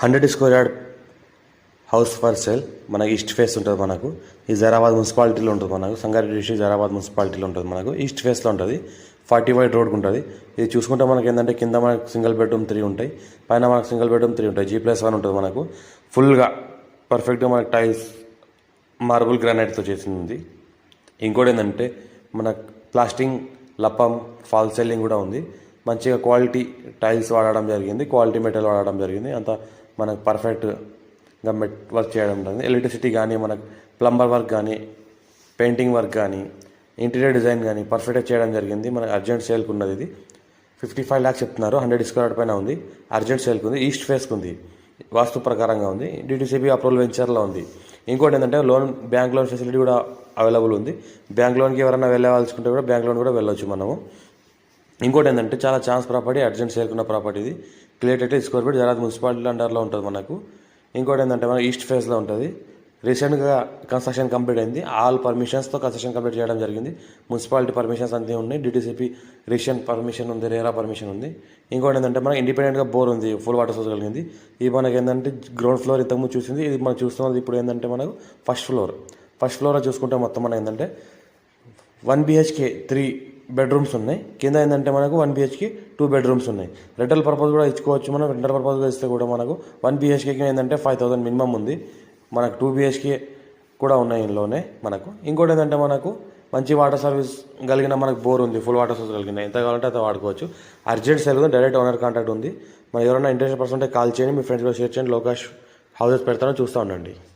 100 square yard house for sale మనకి east face ఉంటుంది. మనకు ఈ జైరాబాద్ మున్సిపాలిటీలో ఉంటుంది. మనకు సంగారెడ్డి డిస్ట్రిక్ట్ జైరాబాద్ మున్సిపాలిటీలో ఉంటుంది. మనకు ఈస్ట్ ఫేస్లో ఉంటుంది. 40 వైడ్ రోడ్కి ఉంటుంది. ఇది చూసుకుంటే మనకి ఏంటంటే కింద మనకు సింగిల్ బెడ్రూమ్ 3 ఉంటాయి, పైన మనకు సింగిల్ బెడ్రూమ్ 3 ఉంటాయి. G+1 ఉంటుంది. మనకు ఫుల్గా పర్ఫెక్ట్గా మనకు టైల్స్ మార్బుల్ గ్రానైట్తో చేసింది. ఇంకోటి ఏంటంటే మనకు ప్లాస్టింగ్ లప్పం ఫాల్ సీలింగ్ కూడా ఉంది. మంచిగా క్వాలిటీ టైల్స్ వాడడం జరిగింది, క్వాలిటీ మెటీరియల్ వాడడం జరిగింది. అంతా మనకు పర్ఫెక్ట్గా వర్క్ చేయడం జరిగింది. ఎలక్ట్రిసిటీ కానీ, మనకు ప్లంబర్ వర్క్ కానీ, పెయింటింగ్ వర్క్ కానీ, ఇంటీరియర్ డిజైన్ కానీ పర్ఫెక్ట్గా చేయడం జరిగింది. మనకు అర్జెంట్ సేల్కి ఉన్నది. ఇది 55 lakhs చెప్తున్నారు. 100 స్క్వేర్ యార్డ్ పైన ఉంది. అర్జెంట్ సేల్కి ఉంది. ఈస్ట్ ఫేస్కి ఉంది. వాస్తు ప్రకారంగా ఉంది. DTCP అప్రూవల్ వెంచర్లో ఉంది. ఇంకోటి ఏంటంటే బ్యాంక్ లోన్ ఫెసిలిటీ కూడా అవైలబుల్ ఉంది. బ్యాంక్ లోన్కి ఎవరైనా వెళ్ళవలసుకుంటే కూడా బ్యాంక్ లోన్ కూడా వెళ్ళొచ్చు మనము. ఇంకోటి ఏంటంటే చాలా ఛాన్స్ ప్రాపర్టీ, అర్జెంట్ సేల్కున్న ప్రాపర్టీ. ఇది clear title square feet Zaheerabad municipality అండర్లో ఉంటుంది మనకు. ఇంకోటి ఏంటంటే మన ఈస్ట్ ఫేస్లో ఉంటుంది. రీసెంట్గా కన్స్ట్రక్షన్ కంప్లీట్ అయింది. ఆల్ పర్మిషన్స్తో కన్స్ట్రక్షన్ కంప్లీట్ చేయడం జరిగింది. మున్సిపాలిటీ పర్మిషన్స్ అంతే ఉన్నాయి. DTCP రీసెంట్ పర్మిషన్ ఉంది, రేరా పర్మిషన్ ఉంది. ఇంకోటి ఏంటంటే మనకి ఇండిపెండెంట్గా బోర్ ఉంది, ఫుల్ వాటర్ సోర్స్ కలిగింది. ఇది మనకి ఏంటంటే గ్రౌండ్ ఫ్లోర్ ఇంతకుముందు చూసింది. ఇది మనం చూస్తున్నది ఇప్పుడు ఏంటంటే మనకు ఫస్ట్ ఫ్లోర్లో చూసుకుంటే మొత్తం మనకి ఏంటంటే 1 BHK 3 బెడ్రూమ్స్ ఉన్నాయి. కింద ఏంటంటే మనకు 1 BHK 2 బెడ్రూమ్స్ ఉన్నాయి. రెంటల్ పర్పస్ కూడా ఇచ్చుకోవచ్చు. మనం రెంటల్ పర్పస్గా ఇస్తే కూడా మనకు 1 BHKకి ఏంటంటే 5,000 మినిమం ఉంది. మనకు 2 BHK కూడా ఉన్నాయి ఇందులోనే మనకు. ఇంకోటి ఏంటంటే మనకు మంచి వాటర్ సర్వీస్ కలిగిన మనకు బోర్ ఉంది, ఫుల్ వాటర్ సోర్స్ కలిగిన. ఎంత కావాలంటే అంత వాడుకోవచ్చు. అర్జెంట్ సేల్ ఉంది. డైరెక్ట్ ఓనర్ కాంటాక్ట్ ఉంది. మరి ఎవరైనా ఇంట్రెస్ట్ పర్సన్ ఉంటే కాల్ చేయండి. మీ ఫ్రెండ్స్ కూడా షేర్ చేయండి. లోకేష్ హౌసెస్ పెడతానో చూస్తూ ఉండండి.